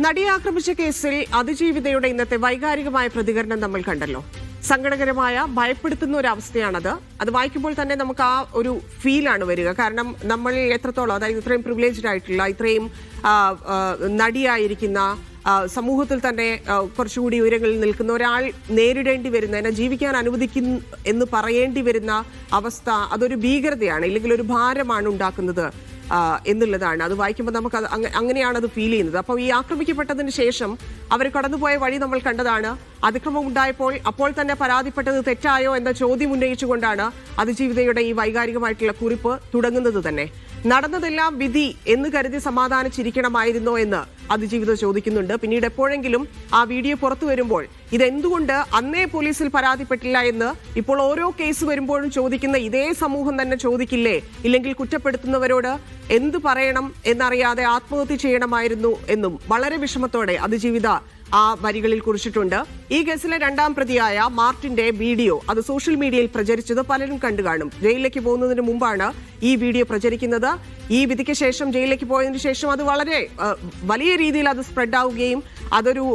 നടിയെ ആക്രമിച്ച കേസിൽ അതിജീവിതയുടെ ഇന്നത്തെ വൈകാരികമായ പ്രതികരണം നമ്മൾ കണ്ടല്ലോ. സങ്കടകരമായ ഭയപ്പെടുത്തുന്ന ഒരു അവസ്ഥയാണത്. അത് വായിക്കുമ്പോൾ തന്നെ നമുക്ക് ആ ഒരു ഫീലാണ് വരിക. കാരണം നമ്മൾ എത്രത്തോളം, അതായത് ഇത്രയും പ്രിവിലേജ്ഡ് ആയിട്ടുള്ള, ഇത്രയും നടിയായിരിക്കുന്ന, സമൂഹത്തിൽ തന്നെ കുറച്ചുകൂടി ഉയരങ്ങളിൽ നിൽക്കുന്ന ഒരാൾ നേരിടേണ്ടി വരുന്ന, എന്നെ ജീവിക്കാൻ അനുവദിക്കുന്നു എന്ന് പറയേണ്ടി വരുന്ന അവസ്ഥ, അതൊരു ഭീകരതയാണ്, ഇല്ലെങ്കിൽ ഒരു ഭാരമാണ് ഉണ്ടാക്കുന്നത് എന്നുള്ളതാണ്. അത് വായിക്കുമ്പോൾ നമുക്ക് അങ്ങനെയാണ് അത് ഫീൽ ചെയ്യുന്നത്. അപ്പോൾ ഈ ആക്രമിക്കപ്പെട്ടതിന് ശേഷം അവർ കടന്നുപോയ വഴി നമ്മൾ കണ്ടതാണ്. അതിക്രമം ഉണ്ടായപ്പോൾ അപ്പോൾ തന്നെ പരാതിപ്പെട്ടത് തെറ്റായോ എന്ന ചോദ്യം ഉന്നയിച്ചുകൊണ്ടാണ് അതിജീവിതയുടെ ഈ വൈകാരികമായിട്ടുള്ള കുറിപ്പ് തുടങ്ങുന്നത് തന്നെ. നടന്നതെല്ലാം വിധി എന്ന് കരുതി സമാധാനിച്ചിരിക്കണമായിരുന്നോ എന്ന് അതിജീവിത ചോദിക്കുന്നുണ്ട്. പിന്നീട് എപ്പോഴെങ്കിലും ആ വീഡിയോ പുറത്തു വരുമ്പോൾ ഇതെന്തുകൊണ്ട് അന്നേ പോലീസിൽ പരാതിപ്പെട്ടില്ല എന്ന് ഇപ്പോൾ ഓരോ കേസ് വരുമ്പോഴും ചോദിക്കുന്ന ഇതേ സമൂഹം തന്നെ ചോദിക്കില്ലേ? ഇല്ലെങ്കിൽ കുറ്റപ്പെടുത്തുന്നവരോട് എന്തു പറയണം എന്നറിയാതെ ആത്മഹത്യ ചെയ്യണമായിരുന്നു എന്നും വളരെ വിഷമത്തോടെ അതിജീവിത ആ വരികളിൽ കുറിച്ചിട്ടുണ്ട്. ഈ കേസിലെ രണ്ടാം പ്രതിയായ മാർട്ടിന്റെ വീഡിയോ അത് സോഷ്യൽ മീഡിയയിൽ പ്രചരിച്ചത് പലരും കണ്ടു കാണും. ജയിലിലേക്ക് പോകുന്നതിന് മുമ്പാണ് ഈ വീഡിയോ പ്രചരിക്കുന്നത്. ഈ വിധിക്ക് ശേഷം ജയിലിലേക്ക് പോയതിനു ശേഷം അത് വളരെ വലിയ രീതിയിൽ അത് സ്പ്രെഡ് ആവുകയും അതൊരു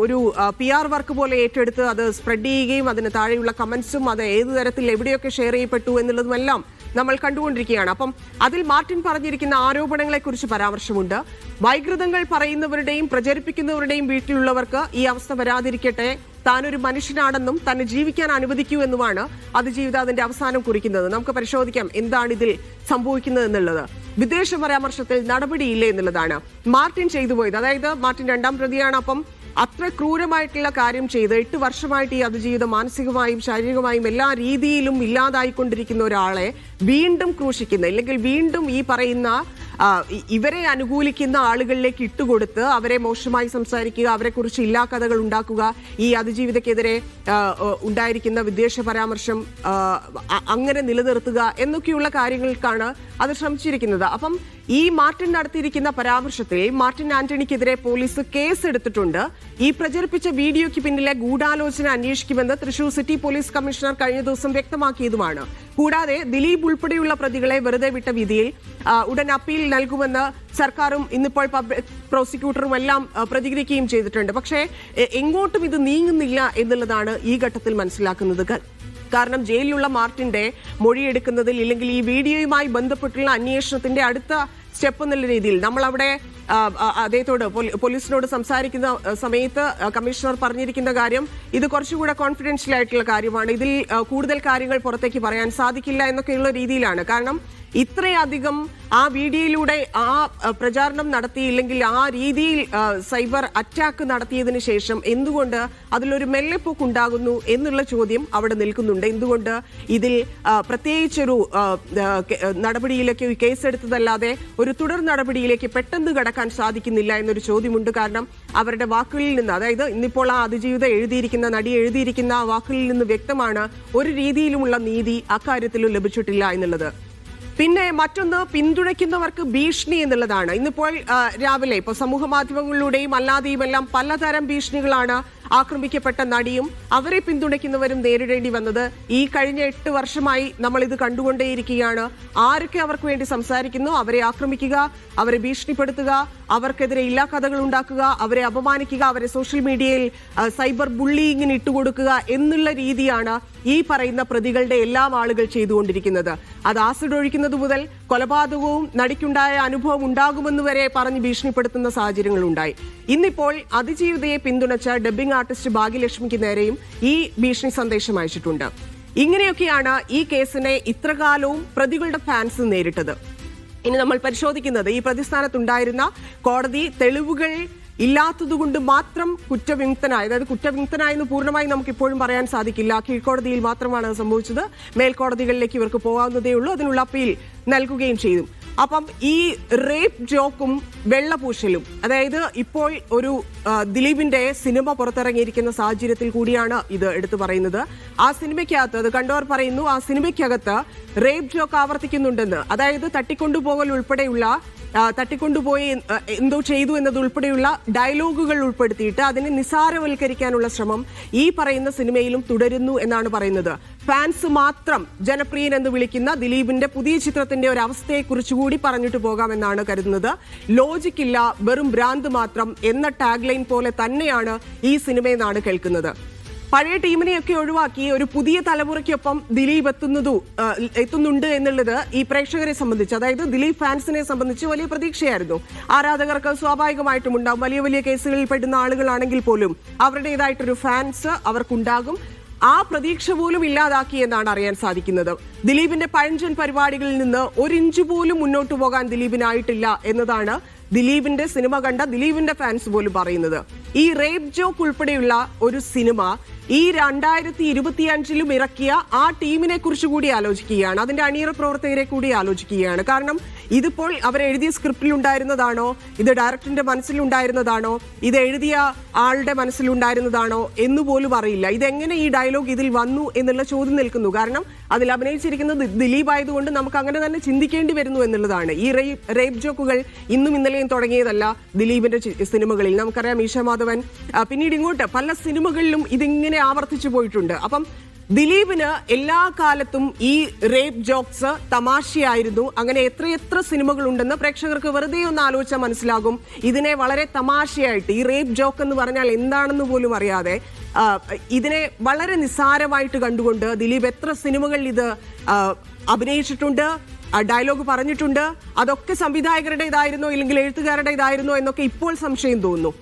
PR വർക്ക് പോലെ ഏറ്റെടുത്ത് അത് സ്പ്രെഡ് ചെയ്യുകയും അതിന് താഴെയുള്ള കമന്റ്സും അത് ഏതു തരത്തിൽ എവിടെയൊക്കെ ഷെയർ ചെയ്യപ്പെട്ടു എന്നുള്ളതുമെല്ലാം നമ്മൾ കണ്ടുകൊണ്ടിരിക്കുകയാണ്. അപ്പം അതിൽ മാർട്ടിൻ പറഞ്ഞിരിക്കുന്ന ആരോപണങ്ങളെ കുറിച്ച് പരാമർശമുണ്ട്. വൈകൃതങ്ങൾ പറയുന്നവരുടെയും പ്രചരിപ്പിക്കുന്നവരുടെയും വീട്ടിലുള്ളവർക്ക് ഈ അവസ്ഥ വരാതിരിക്കട്ടെ, താനൊരു മനുഷ്യനാണെന്നും തന്നെ ജീവിക്കാൻ അനുവദിക്കൂ എന്നുമാണ് അതിജീവിത അതിന്റെ അവസാനം കുറിക്കുന്നത്. നമുക്ക് പരിശോധിക്കാം എന്താണ് ഇതിൽ സംഭവിക്കുന്നത് എന്നുള്ളത്. വിദേശ പരാമർശത്തിൽ നടപടിയില്ല എന്നുള്ളതാണ് മാർട്ടിൻ ചെയ്തു പോയത്. അതായത് മാർട്ടിൻ രണ്ടാം പ്രതിയാണ്. അപ്പം അത്ര ക്രൂരമായിട്ടുള്ള കാര്യം ചെയ്ത് 8 വർഷമായിട്ട് ഈ അതിജീവിതം മാനസികമായും ശാരീരികമായും എല്ലാ രീതിയിലും ഇല്ലാതായിക്കൊണ്ടിരിക്കുന്ന ഒരാളെ വീണ്ടും ക്രൂശിക്കുന്ന, ഇല്ലെങ്കിൽ വീണ്ടും ഈ പറയുന്ന ഇവരെ അനുകൂലിക്കുന്ന ആളുകളിലേക്ക് ഇട്ടുകൊടുത്ത് അവരെ മോശമായി സംസാരിക്കുക, അവരെ കുറിച്ച് ഇല്ലാ കഥകൾ ഉണ്ടാക്കുക, ഈ അതിജീവിതക്കെതിരെ ഉണ്ടായിരിക്കുന്ന വിദ്വേഷ പരാമർശം അങ്ങനെ നിലനിർത്തുക എന്നൊക്കെയുള്ള കാര്യങ്ങൾക്കാണ് അത് ശ്രമിച്ചിരിക്കുന്നത്. അപ്പം ഈ മാർട്ടിൻ നടത്തിയിരിക്കുന്ന പരാമർശത്തിൽ മാർട്ടിൻ ആന്റണിക്കെതിരെ പോലീസ് കേസ് എടുത്തിട്ടുണ്ട്. ഈ പ്രചരിപ്പിച്ച വീഡിയോയ്ക്ക് പിന്നിലെ ഗൂഢാലോചന അന്വേഷിക്കുമെന്ന് തൃശൂർ സിറ്റി പോലീസ് കമ്മീഷണർ കഴിഞ്ഞ ദിവസം വ്യക്തമാക്കിയതുമാണ്. കൂടാതെ ദിലീപ് ഉൾപ്പെടെയുള്ള പ്രതികളെ വെറുതെ വിട്ട വിധിയിൽ ഉടൻ അപ്പീൽ നൽകുമെന്ന് സർക്കാരും ഇന്നിപ്പോൾ പബ്ലിക് പ്രോസിക്യൂട്ടറും എല്ലാം പ്രതികരിക്കുകയും ചെയ്തിട്ടുണ്ട്. പക്ഷേ എങ്ങോട്ടും ഇത് നീങ്ങുന്നില്ല എന്നുള്ളതാണ് ഈ ഘട്ടത്തിൽ മനസ്സിലാക്കുന്നത്. കാരണം ജയിലിലുള്ള മാർട്ടിന്റെ മൊഴിയെടുക്കുന്നതിൽ, ഇല്ലെങ്കിൽ ഈ വീഡിയോയുമായി ബന്ധപ്പെട്ടുള്ള അന്വേഷണത്തിന്റെ അടുത്ത സ്റ്റെപ്പ് എന്നുള്ള രീതിയിൽ നമ്മൾ അവിടെ അദ്ദേഹത്തോട് പോലീസിനോട് സംസാരിക്കുന്ന സമയത്ത് കമ്മീഷണർ പറഞ്ഞിരിക്കുന്ന കാര്യം ഇത് കുറച്ചുകൂടെ കോൺഫിഡൻഷ്യൽ ആയിട്ടുള്ള കാര്യമാണ്, ഇതിൽ കൂടുതൽ കാര്യങ്ങൾ പുറത്തേക്ക് പറയാൻ സാധിക്കില്ല എന്നൊക്കെയുള്ള രീതിയിലാണ്. കാരണം ഇത്രയധികം ആ വീഡിയോയിലൂടെ ആ പ്രചാരണം നടത്തിയില്ലെങ്കിൽ ആ രീതിയിൽ സൈബർ അറ്റാക്ക് നടത്തിയതിനു ശേഷം എന്തുകൊണ്ട് അതിലൊരു മെല്ലെപ്പോക്ക് ഉണ്ടാകുന്നു എന്നുള്ള ചോദ്യം അവിടെ നിൽക്കുന്നുണ്ട്. എന്തുകൊണ്ട് ഇതിൽ പ്രത്യേകിച്ചൊരു നടപടിയിലേക്ക് കേസെടുത്തതല്ലാതെ ഒരു തുടർ നടപടിയിലേക്ക് പെട്ടെന്ന് കടക്കാൻ സാധിക്കുന്നില്ല എന്നൊരു ചോദ്യമുണ്ട്. കാരണം അവരുടെ വാക്കുകളിൽ നിന്ന്, അതായത് ഇന്നിപ്പോൾ ആ അതിജീവിത എഴുതിയിരിക്കുന്ന, നടി എഴുതിയിരിക്കുന്ന വാക്കുകളിൽ നിന്ന് വ്യക്തമാണ് ഒരു രീതിയിലുമുള്ള നീതി അക്കാര്യത്തിലും ലഭിച്ചിട്ടില്ല എന്നുള്ളത്. പിന്നെ മറ്റൊന്ന്, പിന്തുണയ്ക്കുന്നവർക്ക് ഭീഷണി എന്നുള്ളതാണ്. ഇന്നിപ്പോൾ രാവിലെ ഇപ്പോൾ സമൂഹ മാധ്യമങ്ങളിലൂടെയും അല്ലാതെയും എല്ലാം പലതരം ഭീഷണികളാണ് ആക്രമിക്കപ്പെട്ട നടിയും അവരെ പിന്തുണയ്ക്കുന്നവരും നേരിടേണ്ടി വന്നത്. ഈ കഴിഞ്ഞ 8 വർഷമായി നമ്മൾ ഇത് കണ്ടുകൊണ്ടേയിരിക്കുകയാണ്. ആരൊക്കെ അവർക്ക് വേണ്ടി സംസാരിക്കുന്നു, അവരെ ആക്രമിക്കുക, അവരെ ഭീഷണിപ്പെടുത്തുക, അവർക്കെതിരെ ഇല്ലാ കഥകൾ ഉണ്ടാക്കുക, അവരെ അപമാനിക്കുക, അവരെ സോഷ്യൽ മീഡിയയിൽ സൈബർ ബുള്ളിയിങ്ങിന് ഇട്ടുകൊടുക്കുക എന്നുള്ള രീതിയാണ് ഈ പറയുന്ന പ്രതികളുടെ എല്ലാം ആളുകൾ ചെയ്തുകൊണ്ടിരിക്കുന്നത്. അത് ആസിഡ് ഒഴിക്കുന്നത് മുതൽ കൊലപാതകവും നടിക്കുണ്ടായ അനുഭവം ഉണ്ടാകുമെന്ന് വരെ പറഞ്ഞ് ഭീഷണിപ്പെടുത്തുന്ന സാഹചര്യങ്ങൾ ഉണ്ടായി. ഇന്നിപ്പോൾ അതിജീവിതയെ പിന്തുണച്ച ഡബ്ബിംഗ് ആർട്ടിസ്റ്റ് ഭാഗ്യലക്ഷ്മിക്ക് നേരെയും ഈ ഭീഷണി സന്ദേശം അയച്ചിട്ടുണ്ട്. ഇങ്ങനെയൊക്കെയാണ് ഈ കേസിനെ ഇത്രകാലവും പ്രതികളുടെ ഫാൻസ് നേരിട്ടത്. ഇനി നമ്മൾ പരിശോധിക്കുന്നത് ഈ പ്രതിസ്ഥാനത്തുണ്ടായിരുന്ന കോടതി തെളിവുകൾ ഇല്ലാത്തതുകൊണ്ട് മാത്രം കുറ്റവിമുക്തനായി, അതായത് കുറ്റവിമുക്തനായെന്ന് പൂർണ്ണമായി നമുക്ക് ഇപ്പോഴും പറയാൻ സാധിക്കില്ല. കീഴ്ക്കോടതിയിൽ മാത്രമാണ് അത് സംഭവിച്ചത്. മേൽക്കോടതികളിലേക്ക് ഇവർക്ക് പോകാവുന്നതേ ഉള്ളൂ. അതിനുള്ള അപ്പീൽ നൽകുകയും ചെയ്തു. അപ്പം ഈ റേപ്പ് ജോക്കും വെള്ളപൂശലും, അതായത് ഇപ്പോൾ ഒരു ദിലീപിന്റെ സിനിമ പുറത്തിറങ്ങിയിരിക്കുന്ന സാഹചര്യത്തിൽ കൂടിയാണ് ഇത് എടുത്തു പറയുന്നത്. ആ സിനിമയ്ക്കകത്ത്, അത് കണ്ടവർ പറയുന്നു, ആ സിനിമയ്ക്കകത്ത് റേപ്പ് ജോക്ക് ആവർത്തിക്കുന്നുണ്ടെന്ന്. അതായത് തട്ടിക്കൊണ്ടുപോകൽ ഉൾപ്പെടെയുള്ള, തട്ടിക്കൊണ്ടുപോയി എന്തോ ചെയ്തു എന്നതുൾപ്പെടെയുള്ള ഡയലോഗുകൾ ഉൾപ്പെടുത്തിയിട്ട് അതിനെ നിസാരവൽക്കരിക്കാനുള്ള ശ്രമം ഈ പറയുന്ന സിനിമയിലും തുടരുന്നു എന്നാണ് പറയുന്നത്. ഫാൻസ് മാത്രം ജനപ്രിയൻ എന്ന് വിളിക്കുന്ന ദിലീപിന്റെ പുതിയ ചിത്രത്തിന്റെ ഒരു അവസ്ഥയെക്കുറിച്ച് കൂടി പറഞ്ഞിട്ട് പോകാമെന്നാണ് കരുതുന്നത്. ലോജിക്കില്ല, വെറും ഭ്രാന്ത് മാത്രം എന്ന ടാഗ്ലൈൻ ലൈൻ പോലെ തന്നെയാണ് ഈ സിനിമയെന്നാണ് കേൾക്കുന്നത്. പഴയ ടീമിനെയൊക്കെ ഒഴിവാക്കി ഒരു പുതിയ തലമുറയ്ക്കൊപ്പം ദിലീപ് എത്തുന്നുണ്ട് എന്നുള്ളത് ഈ പ്രേക്ഷകരെ സംബന്ധിച്ച്, അതായത് ദിലീപ് ഫാൻസിനെ സംബന്ധിച്ച് വലിയ പ്രതീക്ഷയായിരുന്നു. ആരാധകർക്ക് സ്വാഭാവികമായിട്ടും ഉണ്ടാവും. വലിയ വലിയ കേസുകളിൽ പെടുന്ന ആളുകളാണെങ്കിൽ പോലും അവരുടേതായിട്ടൊരു ഫാൻസ് അവർക്കുണ്ടാകും. ആ പ്രതീക്ഷ പോലും ഇല്ലാതാക്കി എന്നാണ് അറിയാൻ സാധിക്കുന്നത്. ദിലീപിന്റെ പഴഞ്ചൻ പരിപാടികളിൽ നിന്ന് ഒരിഞ്ച് പോലും മുന്നോട്ട് പോകാൻ ദിലീപിനായിട്ടില്ല എന്നതാണ് ദിലീപിന്റെ സിനിമ കണ്ട ദിലീപിന്റെ ഫാൻസ് പോലും പറയുന്നത്. ഈ റേപ്പ് ജോക്ക് ഉൾപ്പെടെയുള്ള ഒരു സിനിമ ഈ 2025 ഇറക്കിയ ആ ടീമിനെ കുറിച്ച് കൂടി ആലോചിക്കുകയാണ്, അതിന്റെ അണിയറ പ്രവർത്തകരെ കൂടി ആലോചിക്കുകയാണ്. കാരണം ഇതിപ്പോൾ അവരെഴുതിയ സ്ക്രിപ്റ്റിൽ ഉണ്ടായിരുന്നതാണോ, ഇത് ഡയറക്ടറിന്റെ മനസ്സിലുണ്ടായിരുന്നതാണോ, ഇത് എഴുതിയ ആളുടെ മനസ്സിലുണ്ടായിരുന്നതാണോ എന്നുപോലും അറിയില്ല. ഇതെങ്ങനെ ഈ ഡയലോഗ് ഇതിൽ വന്നു എന്നുള്ള ചോദ്യം നിൽക്കുന്നു. കാരണം അതിൽ അഭിനയിച്ചിരിക്കുന്നത് ദിലീപ് ആയതുകൊണ്ട് നമുക്ക് അങ്ങനെ തന്നെ ചിന്തിക്കേണ്ടി വരുന്നു എന്നുള്ളതാണ്. ഈ റേപ്പ് ജോക്കുകൾ ഇന്നും ഇന്നലെയും തുടങ്ങിയതല്ല ദിലീപിന്റെ സിനിമകളിൽ. നമുക്കറിയാം ഈശ മാധവൻ, പിന്നീട് ഇങ്ങോട്ട് പല സിനിമകളിലും ഇതിങ്ങനെ ആവർത്തിച്ചു പോയിട്ടുണ്ട്. അപ്പം ദിലീപിന് എല്ലാ കാലത്തും ഈ റേപ്പ് ജോക്സ് തമാശയായിരുന്നു. അങ്ങനെ എത്രയെത്ര സിനിമകൾ ഉണ്ടെന്ന് പ്രേക്ഷകർക്ക് വെറുതെ ഒന്ന് ആലോചിച്ചാൽ മനസ്സിലാകും. ഇതിനെ വളരെ തമാശയായിട്ട്, ഈ റേപ്പ് ജോക്ക് എന്ന് പറഞ്ഞാൽ എന്താണെന്ന് പോലും അറിയാതെ ഇതിനെ വളരെ നിസ്സാരമായിട്ട് കണ്ടുകൊണ്ട് ദിലീപ് എത്ര സിനിമകളിൽ ഇത് അഭിനയിച്ചിട്ടുണ്ട്, ഡയലോഗ് പറഞ്ഞിട്ടുണ്ട്. അതൊക്കെ സംവിധായകരുടേതായിരുന്നോ ഇല്ലെങ്കിൽ എഴുത്തുകാരുടേതായിരുന്നോ എന്നൊക്കെ ഇപ്പോൾ സംശയം തോന്നുന്നു.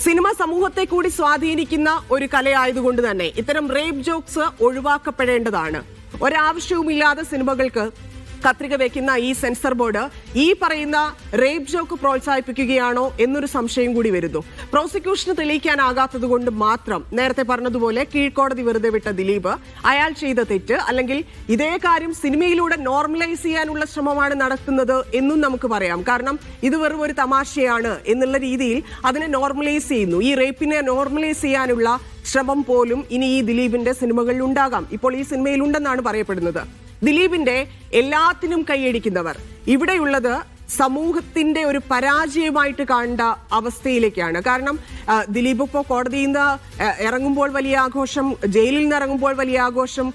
സിനിമ സമൂഹത്തെ കൂടി സ്വാധീനിക്കുന്ന ഒരു കലയായതുകൊണ്ട് തന്നെ ഇത്തരം റേപ്പ് ജോക്സ് ഒഴിവാക്കപ്പെടേണ്ടതാണ്. ഒരാവശ്യവുമില്ലാതെ സിനിമകൾക്ക് കത്രിക വെക്കുന്ന ഈ സെൻസർ ബോർഡ് ഈ പറയുന്ന റേപ്പ് ജോക്ക് പ്രോത്സാഹിപ്പിക്കുകയാണോ എന്നൊരു സംശയം കൂടി വരുന്നു. പ്രോസിക്യൂഷന് തെളിയിക്കാനാകാത്തത് കൊണ്ട് മാത്രം നേരത്തെ പറഞ്ഞതുപോലെ കീഴ്ക്കോടതി വെറുതെ വിട്ട ദിലീപ് അയാൾ ചെയ്ത തെറ്റ്, അല്ലെങ്കിൽ ഇതേ കാര്യം സിനിമയിലൂടെ നോർമലൈസ് ചെയ്യാനുള്ള ശ്രമമാണ് നടക്കുന്നത് എന്നും നമുക്ക് പറയാം. കാരണം ഇത് വെറും ഒരു തമാശയാണ് എന്നുള്ള രീതിയിൽ അതിനെ നോർമലൈസ് ചെയ്യുന്നു. ഈ റേപ്പിനെ നോർമലൈസ് ചെയ്യാനുള്ള ശ്രമം പോലും ഇനി ഈ ദിലീപിന്റെ സിനിമകളിൽ ഉണ്ടാകാം. ഇപ്പോൾ ഈ സിനിമയിൽ ഉണ്ടെന്നാണ് പറയപ്പെടുന്നത്. ദിലീപിന്റെ എല്ലാത്തിനും കൈയടിക്കുന്നവർ ഇവിടെയുള്ളത് സമൂഹത്തിന്റെ ഒരു പരാജയമായിട്ട് കാണേണ്ട അവസ്ഥയിലേക്കാണ്. കാരണം ദിലീപ് ഇപ്പോൾ കോടതിയിൽ നിന്ന് ഇറങ്ങുമ്പോൾ വലിയ ആഘോഷം, ജയിലിൽ നിന്ന് ഇറങ്ങുമ്പോൾ വലിയ ആഘോഷം,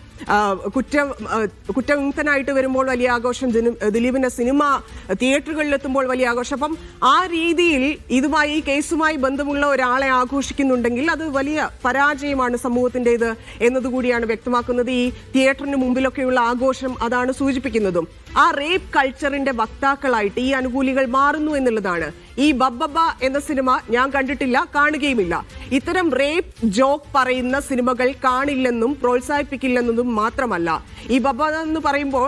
കുറ്റവിമുക്തനായിട്ട് വരുമ്പോൾ വലിയ ആഘോഷം, ദിലീപിന്റെ സിനിമ തിയേറ്ററുകളിലെത്തുമ്പോൾ വലിയ ആഘോഷം. അപ്പം ആ രീതിയിൽ ഇതുമായി, ഈ കേസുമായി ബന്ധമുള്ള ഒരാളെ ആഘോഷിക്കുന്നുണ്ടെങ്കിൽ അത് വലിയ പരാജയമാണ് സമൂഹത്തിൻ്റെത് എന്നതുകൂടിയാണ് വ്യക്തമാക്കുന്നത്. ഈ തിയേറ്ററിന് മുമ്പിലൊക്കെയുള്ള ആഘോഷം അതാണ് സൂചിപ്പിക്കുന്നതും. ആ റേപ്പ് കൾച്ചറിന്റെ വക്താക്കളായിട്ട് ഈ അനുകൂലികൾ മാറുന്നു എന്നുള്ളതാണ്. ഈ ബബ്ബബ എന്ന സിനിമ ഞാൻ കണ്ടിട്ടില്ല, കാണുകയുമില്ല. ഇത്തരം റേപ്പ് ജോക്ക് പറയുന്ന സിനിമകൾ കാണില്ലെന്നും പ്രോത്സാഹിപ്പിക്കില്ലെന്നതും മാത്രമല്ല, ഈ ബബ്ബ എന്ന് പറയുമ്പോൾ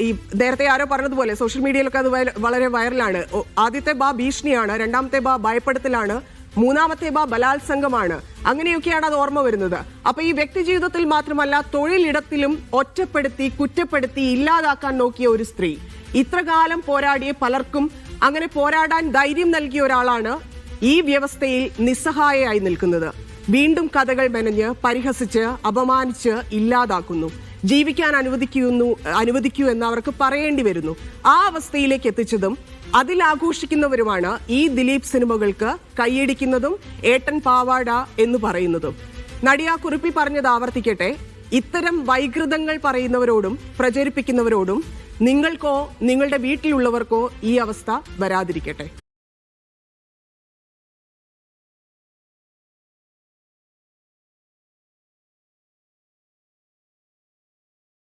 ഈ നേരത്തെ ആരോ പറഞ്ഞതുപോലെ സോഷ്യൽ മീഡിയയിലൊക്കെ അത് വളരെ വൈറലാണ്. ആദ്യത്തെ ബാ ഭീഷണിയാണ്, രണ്ടാമത്തെ ബാ ഭയപ്പെടുത്തലാണ്, മൂന്നാമത്തെ ബാ ബലാത്സംഗമാണ്. അങ്ങനെയൊക്കെയാണ് അത് ഓർമ്മ വരുന്നത്. അപ്പൊ ഈ വ്യക്തി ജീവിതത്തിൽ മാത്രമല്ല തൊഴിലിടത്തിലും ഒറ്റപ്പെടുത്തി, കുറ്റപ്പെടുത്തി ഇല്ലാതാക്കാൻ നോക്കിയ ഒരു സ്ത്രീ, ഇത്രകാലം പോരാടിയ പലർക്കും അങ്ങനെ പോരാടാൻ ധൈര്യം നൽകിയ ഒരാളാണ് ഈ വ്യവസ്ഥയിൽ നിസ്സഹായയായി നിൽക്കുന്നത്. വീണ്ടും കഥകൾ മെനഞ്ഞ്, പരിഹസിച്ച്, അപമാനിച്ച് ഇല്ലാതാക്കുന്നു. ജീവിക്കാൻ അനുവദിക്കൂ എന്ന് അവർക്ക് പറയേണ്ടി വരുന്നു. ആ അവസ്ഥയിലേക്ക് എത്തിച്ചതും അതിലാഘോഷിക്കുന്നവരുമാണ് ഈ ദിലീപ് സിനിമകൾക്ക് കൈയടിക്കുന്നതും ഏട്ടൻ പാവാട എന്ന് പറയുന്നതും. നടിയ കുറിപ്പി പറഞ്ഞത് ആവർത്തിക്കട്ടെ, ഇത്തരം വൈകൃതങ്ങൾ പറയുന്നവരോടും പ്രചരിപ്പിക്കുന്നവരോടും നിങ്ങൾക്കോ നിങ്ങളുടെ വീട്ടിലുള്ളവർക്കോ ഈ അവസ്ഥ വരാതിരിക്കട്ടെ.